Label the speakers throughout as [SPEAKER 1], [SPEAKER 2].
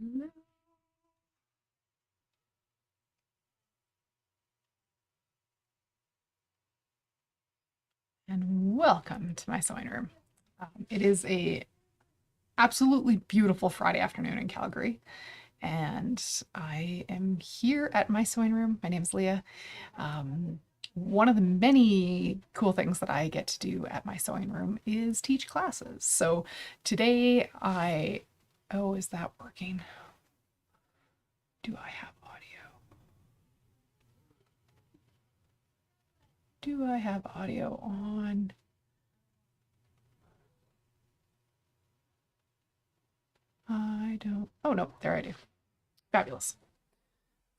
[SPEAKER 1] And welcome to my sewing room. It is a absolutely beautiful Friday afternoon in Calgary, and I am here at my sewing room. My name is Leah. Um, One of the many cool things that I get to do at my sewing room is teach classes. So today oh, is that working? Do I have audio? Do I have audio on? I don't. Oh, no, there I do. Fabulous.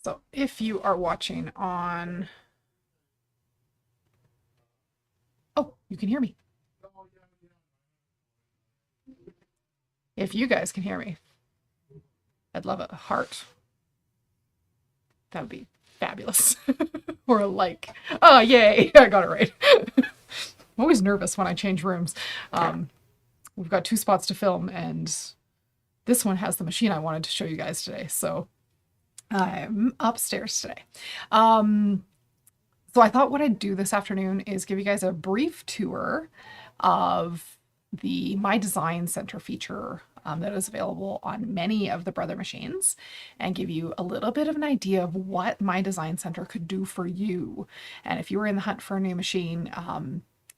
[SPEAKER 1] So if you are watching on, oh, you can hear me. If you guys can hear me, I'd love a heart. That would be fabulous. Or a like. Oh, yay. I got it right. I'm always nervous when I change rooms. We've got 2 spots to film, and this one has the machine I wanted to show you guys today. So I'm upstairs today. So I thought what I'd do this afternoon is give you guys a brief tour of the My Design Center feature that is available on many of the Brother machines, and give you a little bit of an idea of what My Design Center could do for you. And if you were in the hunt for a new machine,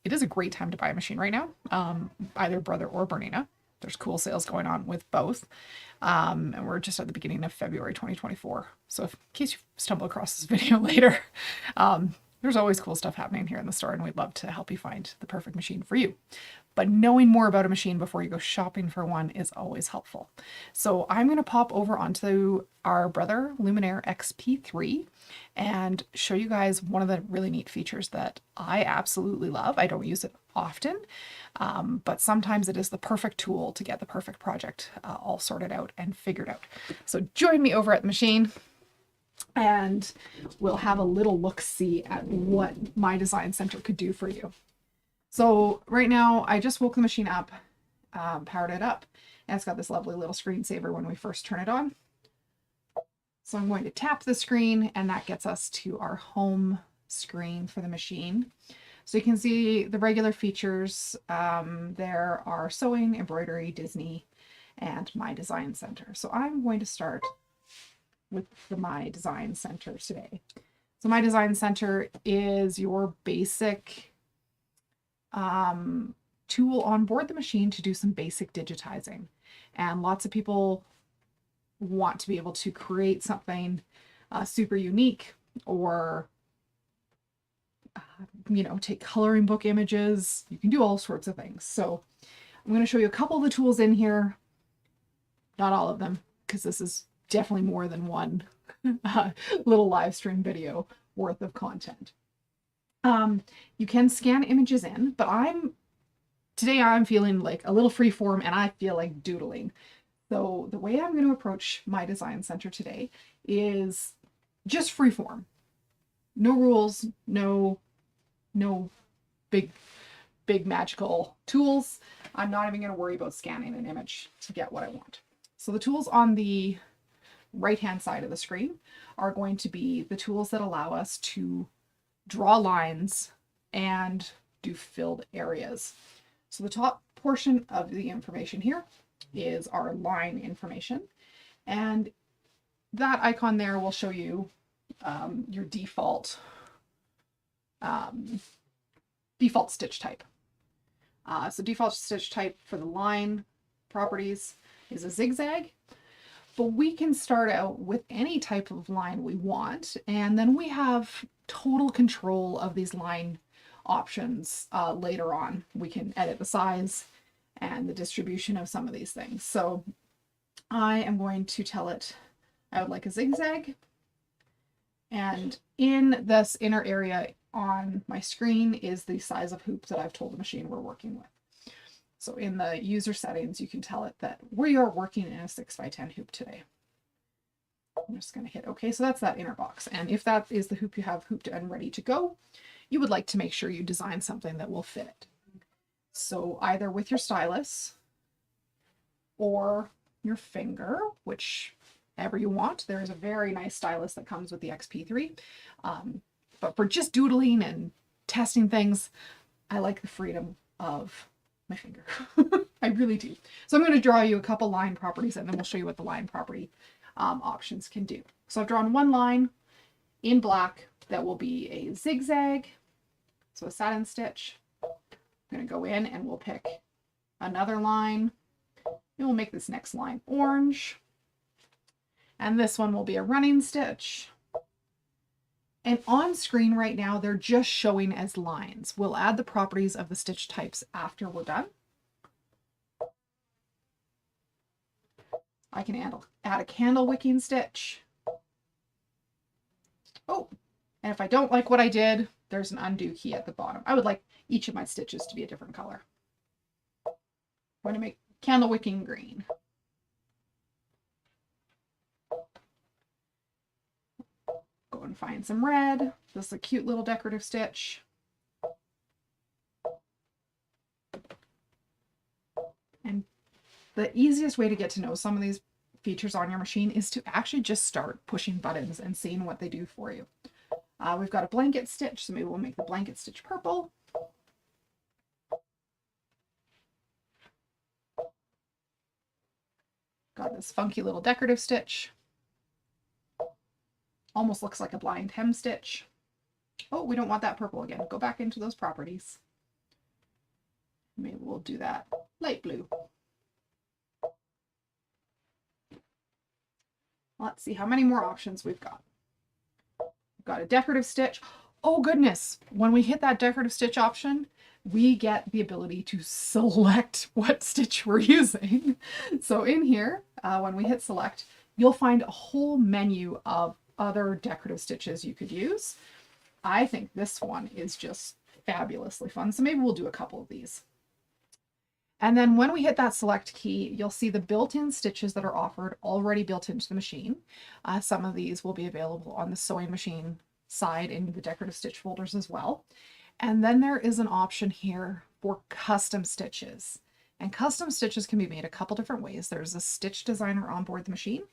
[SPEAKER 1] it is a great time to buy a machine right now, either Brother or Bernina. There's cool sales going on with both. And we're just at the beginning of February 2024. So in case you stumble across this video later, there's always cool stuff happening here in the store, and we'd love to help you find the perfect machine for you. But knowing more about a machine before you go shopping for one is always helpful. So I'm going to pop over onto our Brother Luminaire XP3 and show you guys one of the really neat features that I absolutely love. I don't use it often, but sometimes it is the perfect tool to get the perfect project all sorted out and figured out. So join me over at the machine, and we'll have a little look-see at what My Design Center could do for you. So right now, I just woke the machine up, powered it up, and it's got this lovely little screensaver when we first turn it on. So I'm going to tap the screen, and that gets us to our home screen for the machine. So you can see the regular features. There are sewing, embroidery, Disney, and My Design Center. So I'm going to start with the My Design Center today. So My Design Center is your basic tool on board the machine to do some basic digitizing. And lots of people want to be able to create something super unique, or take coloring book images. You can do all sorts of things. So I'm going to show you a couple of the tools in here, not all of them, because this is definitely more than one little live stream video worth of content. You can scan images in, but today I'm feeling like a little free form, and I feel like doodling. So the way I'm going to approach My Design Center today is just free form. No rules, no big magical tools. I'm not even going to worry about scanning an image to get what I want. So the tools on the right-hand side of the screen are going to be the tools that allow us to draw lines and do filled areas. So the top portion of the information here is our line information, and that icon there will show you your default stitch type. So default stitch type for the line properties is a zigzag, but we can start out with any type of line we want, and then we have total control of these line options later on. We can edit the size and the distribution of some of these things. So I am going to tell it I would like a zigzag, and in this inner area on my screen is the size of hoop that I've told the machine we're working with. So in the user settings, you can tell it that we are working in a 6x10 hoop today. I'm just going to hit OK. So that's that inner box. And if that is the hoop you have hooped and ready to go, you would like to make sure you design something that will fit it. So either with your stylus or your finger, whichever you want. There is a very nice stylus that comes with the XP3. But for just doodling and testing things, I like the freedom of my finger. I really do. So I'm going to draw you a couple line properties, and then we'll show you what the line property options can do. So I've drawn one line in black that will be a zigzag, so a satin stitch. I'm going to go in and we'll pick another line, and we'll make this next line orange, and this one will be a running stitch. And on screen right now, they're just showing as lines. We'll add the properties of the stitch types after we're done. I can add a candle wicking stitch. Oh, and if I don't like what I did, there's an undo key at the bottom. I would like each of my stitches to be a different color. I'm going to make candle wicking green. Go and find some red. This is a cute little decorative stitch. And the easiest way to get to know some of these features on your machine is to actually just start pushing buttons and seeing what they do for you. We've got a blanket stitch, so maybe we'll make the blanket stitch purple. Got this funky little decorative stitch. Almost looks like a blind hem stitch. Oh, we don't want that purple again. Go back into those properties. Maybe we'll do that light blue. Let's see how many more options we've got. We've got a decorative stitch. Oh goodness, when we hit that decorative stitch option, we get the ability to select what stitch we're using. So in here, when we hit select, you'll find a whole menu of other decorative stitches you could use. I think this one is just fabulously fun, so maybe we'll do a couple of these. And then when we hit that select key, you'll see the built-in stitches that are offered already built into the machine. Some of these will be available on the sewing machine side in the decorative stitch folders as well. And then there is an option here for custom stitches. And custom stitches can be made a couple different ways. There's a stitch designer on board the machine,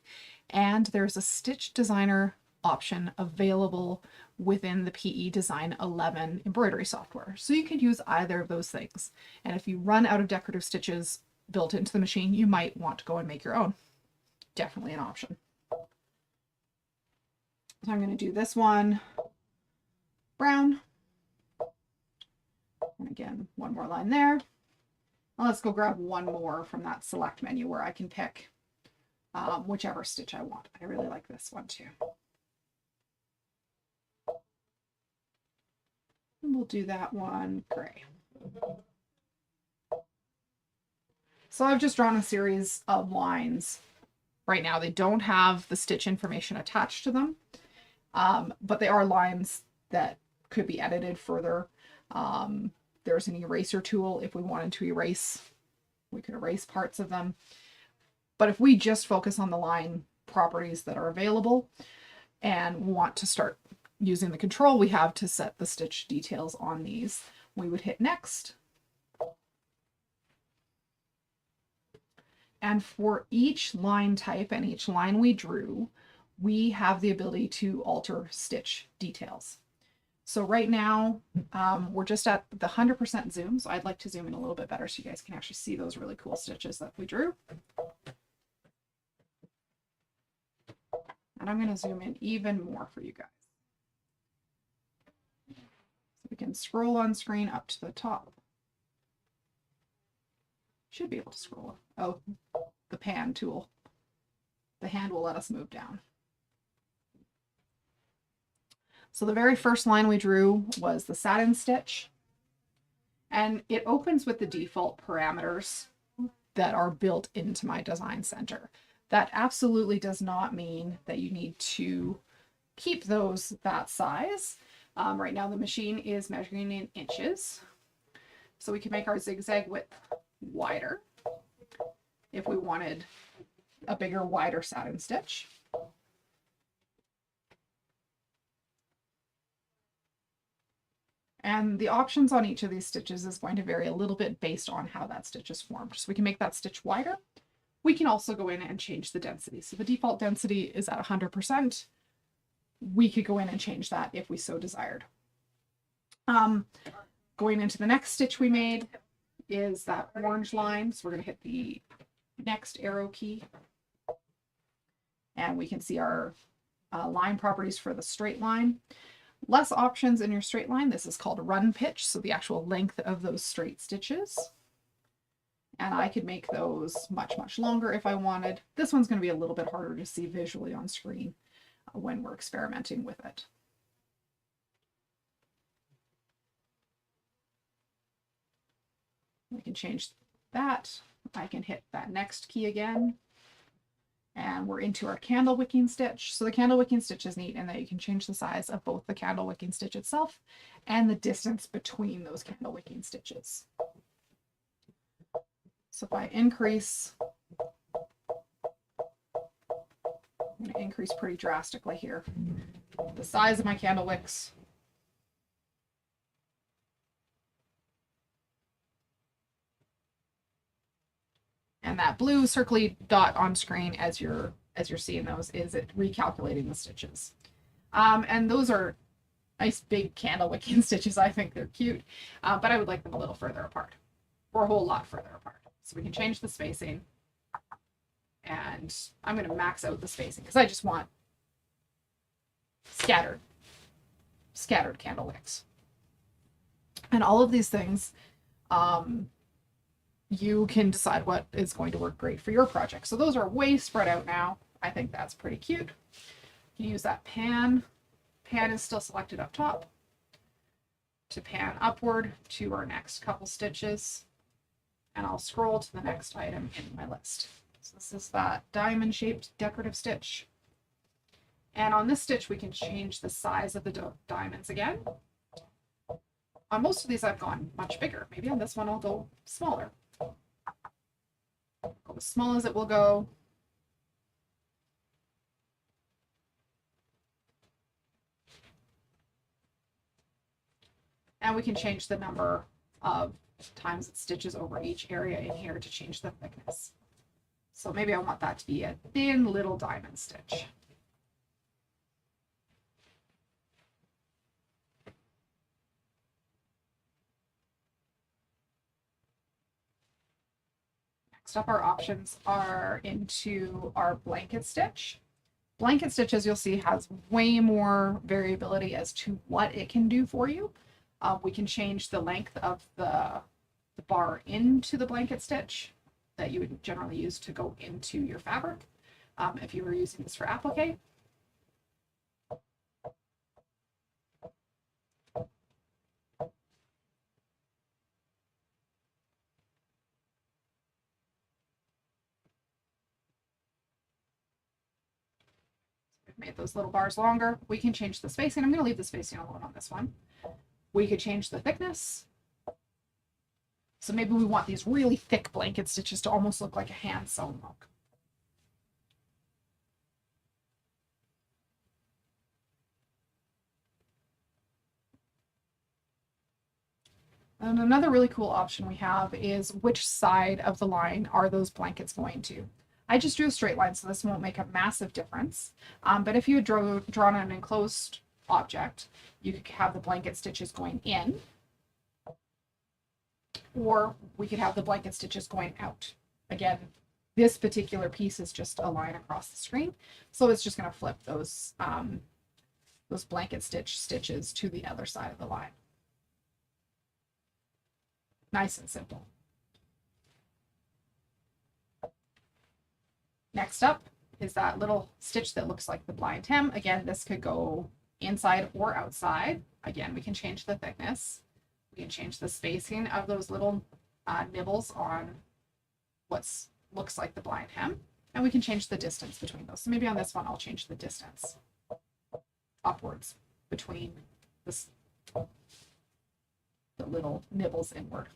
[SPEAKER 1] and there's a stitch designer option available within the PE Design 11 embroidery software. So you could use either of those things. And if you run out of decorative stitches built into the machine, you might want to go and make your own. Definitely an option. So I'm going to do this one brown. And again, one more line there. Now let's go grab one more from that select menu where I can pick whichever stitch I want. I really like this one too. And we'll do that one gray. So I've just drawn a series of lines. Right now they don't have the stitch information attached to them, but they are lines that could be edited further. There's an eraser tool if we wanted to erase. We could erase parts of them. But if we just focus on the line properties that are available and want to start using the control we have to set the stitch details on these, we would hit next. And for each line type and each line we drew, we have the ability to alter stitch details. So right now, we're just at the 100% zoom, so I'd like to zoom in a little bit better so you guys can actually see those really cool stitches that we drew. And I'm going to zoom in even more for you guys. So we can scroll on screen up to the top. Should be able to scroll. Oh, the pan tool. The hand will let us move down. So the very first line we drew was the satin stitch, and it opens with the default parameters that are built into my design center. That absolutely does not mean that you need to keep those that size. Right now the machine is measuring in inches, so we can make our zigzag width wider if we wanted a bigger, wider satin stitch. And the options on each of these stitches is going to vary a little bit based on how that stitch is formed. So we can make that stitch wider, We can also go in and change the density. So the default density is at 100%. We could go in and change that if we so desired. Going into the next stitch we made is that orange line. So we're going to hit the next arrow key. And we can see our line properties for the straight line. Less options in your straight line. This is called run pitch, so the actual length of those straight stitches. And I could make those much, much longer if I wanted. This one's going to be a little bit harder to see visually on screen when we're experimenting with it. We can change that. I can hit that next key again. And we're into our candle wicking stitch. So the candle wicking stitch is neat in that you can change the size of both the candle wicking stitch itself and the distance between those candle wicking stitches. So if I increase, I'm going to increase pretty drastically here the size of my candle wicks. And that blue circly dot on screen as you're seeing those is it recalculating the stitches. And those are nice big candle wicking stitches. I think they're cute, but I would like them a little further apart, or a whole lot further apart. So we can change the spacing, and I'm going to max out the spacing because I just want scattered candle wicks. And all of these things, you can decide what is going to work great for your project. So those are way spread out now. I think that's pretty cute. You can use that pan. Pan is still selected up top to pan upward to our next couple stitches. And I'll scroll to the next item in my list. So this is that diamond shaped decorative stitch. And on this stitch, we can change the size of the diamonds again. On most of these, I've gone much bigger. Maybe on this one, I'll go smaller. Go as small as it will go. And we can change the number of times it stitches over each area in here to change the thickness. So maybe I want that to be a thin little diamond stitch. Next up, our options are into our blanket stitch. Blanket stitch, as you'll see, has way more variability as to what it can do for you. We can change the length of the bar into the blanket stitch that you would generally use to go into your fabric if you were using this for applique. We've made those little bars longer. We can change the spacing. I'm going to leave the spacing alone on this one. We could change the thickness. So maybe we want these really thick blanket stitches to almost look like a hand sewn look. And another really cool option we have is which side of the line are those blankets going to. I just drew a straight line, so this won't make a massive difference. But if you had drawn an enclosed object, you could have the blanket stitches going in, or we could have the blanket stitches going out. Again, this particular piece is just a line across the screen, so it's just going to flip those blanket stitches to the other side of the line. Nice and simple. Next up is that little stitch that looks like the blind hem. Again, this could go inside or outside. Again, we can change the thickness. We can change the spacing of those little nibbles on what looks like the blind hem. And we can change the distance between those. So maybe on this one, I'll change the distance upwards between the little nibbles inward.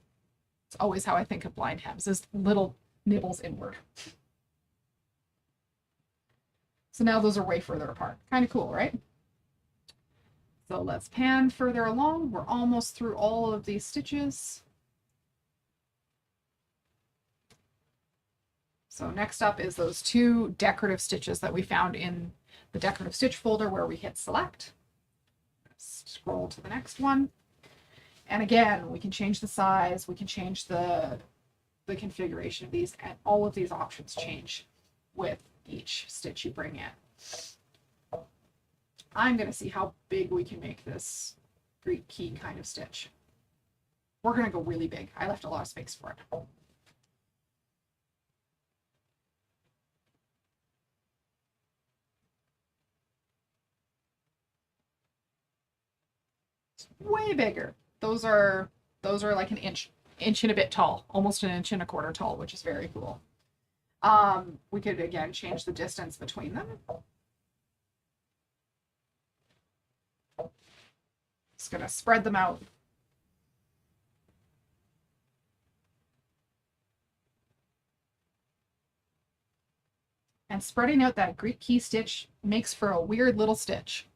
[SPEAKER 1] It's always how I think of blind hems, is little nibbles inward. So now those are way further apart. Kind of cool, right? So let's pan further along. We're almost through all of these stitches. So next up is those 2 decorative stitches that we found in the decorative stitch folder where we hit select. Scroll to the next one. And again, we can change the size, we can change the configuration of these, and all of these options change with each stitch you bring in. I'm going to see how big we can make this Greek key kind of stitch. We're going to go really big. I left a lot of space for it. It's way bigger. Those are like an inch and a bit tall, almost an inch and a quarter tall, which is very cool. We could again change the distance between them. Just gonna spread them out. And spreading out that Greek key stitch makes for a weird little stitch.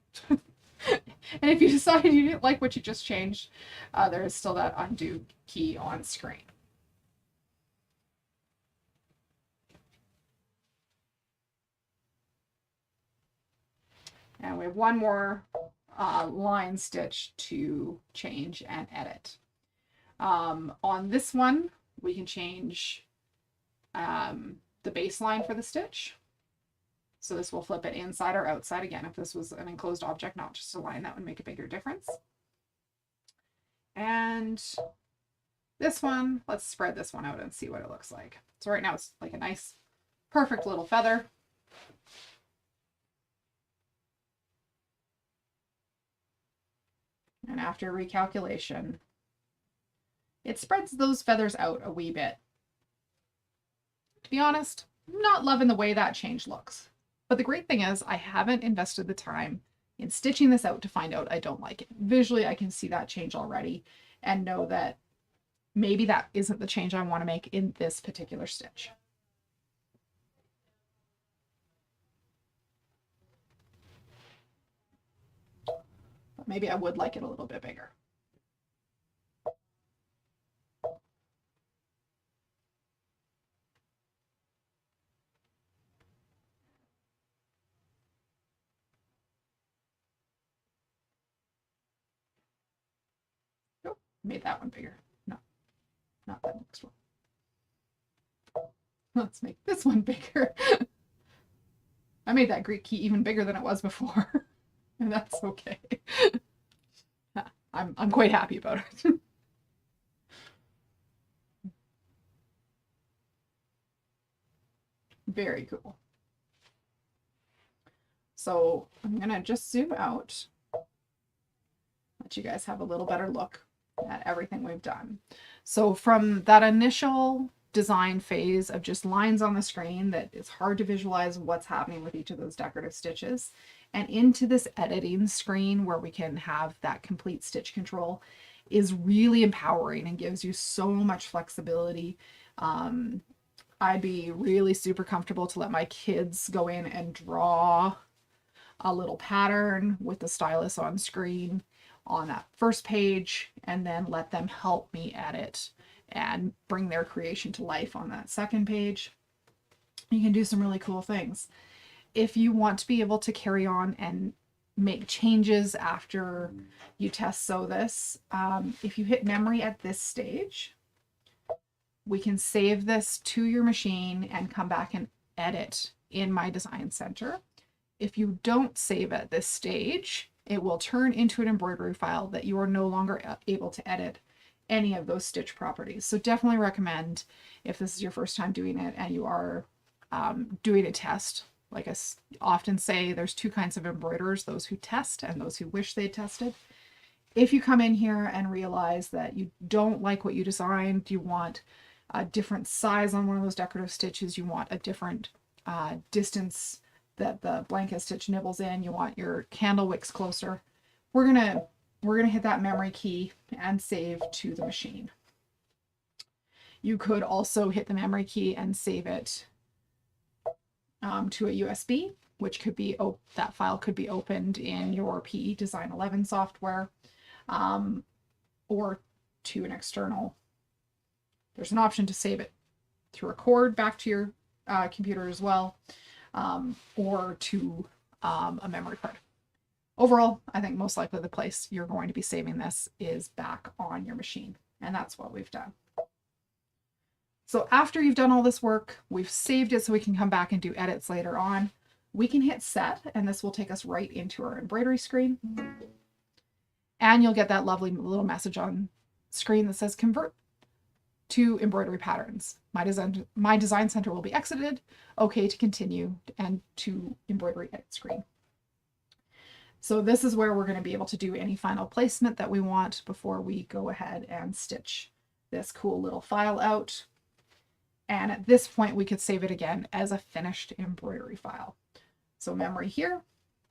[SPEAKER 1] And if you decide you didn't like what you just changed, there is still that undo key on screen. And we have one more line stitch to change and edit. On this one, we can change the baseline for the stitch. So this will flip it inside or outside. Again, if this was an enclosed object, not just a line, that would make a bigger difference. And this one, let's spread this one out and see what it looks like. So right now it's like a nice, perfect little feather. And after recalculation, it spreads those feathers out a wee bit. To be honest, I'm not loving the way that change looks. But the great thing is I haven't invested the time in stitching this out to find out I don't like it. Visually, I can see that change already and know that maybe that isn't the change I want to make in this particular stitch. But maybe I would like it a little bit bigger. Made that one bigger. No, not that next one. Let's make this one bigger. I made that Greek key even bigger than it was before. And that's okay. I'm quite happy about it. Very cool. So I'm gonna just zoom out, let you guys have a little better look at everything we've done. So from that initial design phase of just lines on the screen that it's hard to visualize what's happening with each of those decorative stitches, and into this editing screen where we can have that complete stitch control, is really empowering and gives you so much flexibility. I'd be really super comfortable to let my kids go in and draw a little pattern with the stylus on screen on that first page, and then let them help me edit and bring their creation to life on that second page. You can do some really cool things. If you want to be able to carry on and make changes after you test sew this, if you hit memory at this stage, we can save this to your machine and come back and edit in my design center. If you don't save at this stage, it will turn into an embroidery file that you are no longer able to edit any of those stitch properties. So definitely recommend, if this is your first time doing it and you are doing a test, like I often say, there's 2 kinds of embroiderers, those who test and those who wish they tested. If you come in here and realize that you don't like what you designed, you want a different size on one of those decorative stitches, you want a different distance that the blanket stitch nibbles in, you want your candle wicks closer, we're gonna hit that memory key and save to the machine. You could also hit the memory key and save it to a USB, which could be, that file could be opened in your PE Design 11 software, or to an external. There's an option to save it through a cord back to your computer as well, or to a memory card. Overall, I think most likely the place you're going to be saving this is back on your machine, and that's what we've done. So after you've done all this work, we've saved it so we can come back and do edits later on. We can hit set, and this will take us right into our embroidery screen. And you'll get that lovely little message on screen that says convert to embroidery patterns. My design center will be exited. Okay to continue, and to embroidery edit screen. So this is where we're going to be able to do any final placement that we want before we go ahead and stitch this cool little file out. And at this point, we could save it again as a finished embroidery file. So memory here,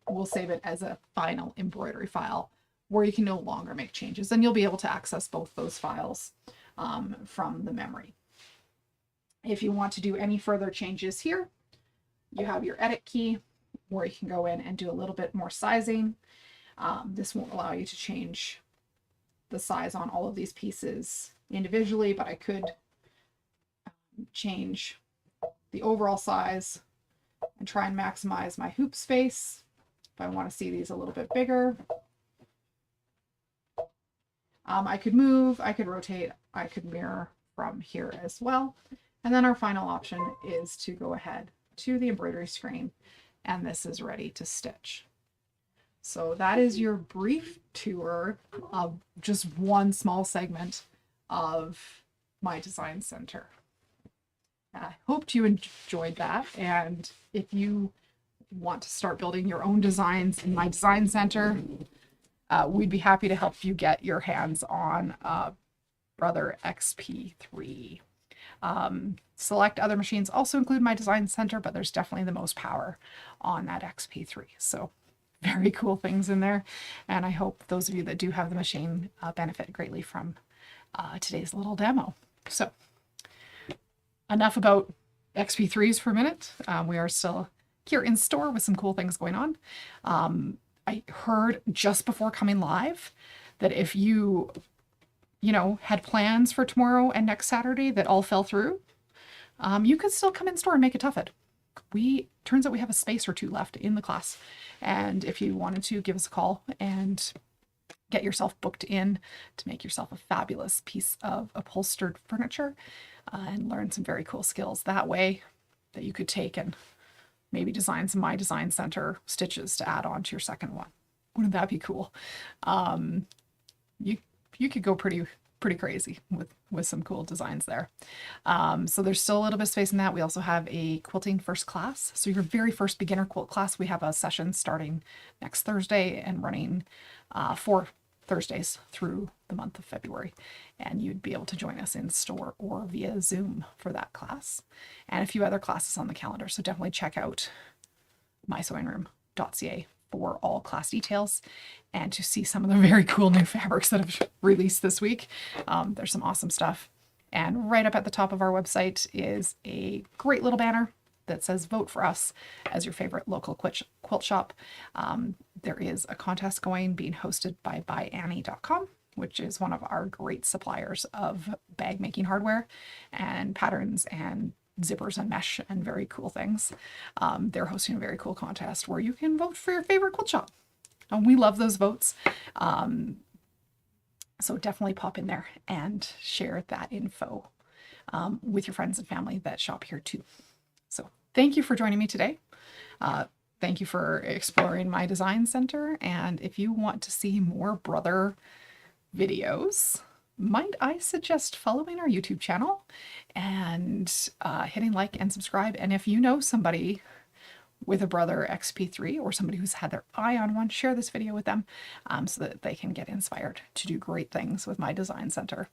[SPEAKER 1] we'll save it as a final embroidery file where you can no longer make changes, and you'll be able to access both those files from the memory. If you want to do any further changes here, you have your edit key where you can go in and do a little bit more sizing. This won't allow you to change the size on all of these pieces individually, but I could change the overall size and try and maximize my hoop space if I want to see these a little bit bigger. I could move, I could rotate, I could mirror from here as well. And then our final option is to go ahead to the embroidery screen, and this is ready to stitch. So that is your brief tour of just one small segment of my design center. I hoped you enjoyed that, and if you want to start building your own designs in my design center, we'd be happy to help you get your hands on Brother XP3. Select other machines also include my design center, but there's definitely the most power on that XP3. So very cool things in there, and I hope those of you that do have the machine benefit greatly from today's little demo. So enough about XP3s for a minute. We are still here in store with some cool things going on. I heard just before coming live that if you had plans for tomorrow and next Saturday that all fell through, you could still come in store and make a tuffet. Turns out we have a space or two left in the class. And if you wanted to, give us a call and get yourself booked in to make yourself a fabulous piece of upholstered furniture and learn some very cool skills that way that you could take and maybe design some My Design Center stitches to add on to your second one. Wouldn't that be cool? You could go pretty crazy with some cool designs there. So there's still a little bit of space in that. We also have a quilting first class. So your very first beginner quilt class, we have a session starting next Thursday and running 4 Thursdays through the month of February. And you'd be able to join us in store or via Zoom for that class. And a few other classes on the calendar. So definitely check out mysewingroom.ca for all class details and to see some of the very cool new fabrics that have released this week. There's some awesome stuff. And right up at the top of our website is a great little banner that says vote for us as your favorite local quilt shop. There is a contest being hosted by byannie.com, which is one of our great suppliers of bag making hardware and patterns and zippers and mesh and very cool things. They're hosting a very cool contest where you can vote for your favorite quilt shop. And we love those votes. So definitely pop in there and share that info with your friends and family that shop here too. So thank you for joining me today. Thank you for exploring my design center. And if you want to see more brother videos, might I suggest following our YouTube channel and hitting like and subscribe. And if you know somebody with a Brother XP3 or somebody who's had their eye on one, share this video with them so that they can get inspired to do great things with my design center.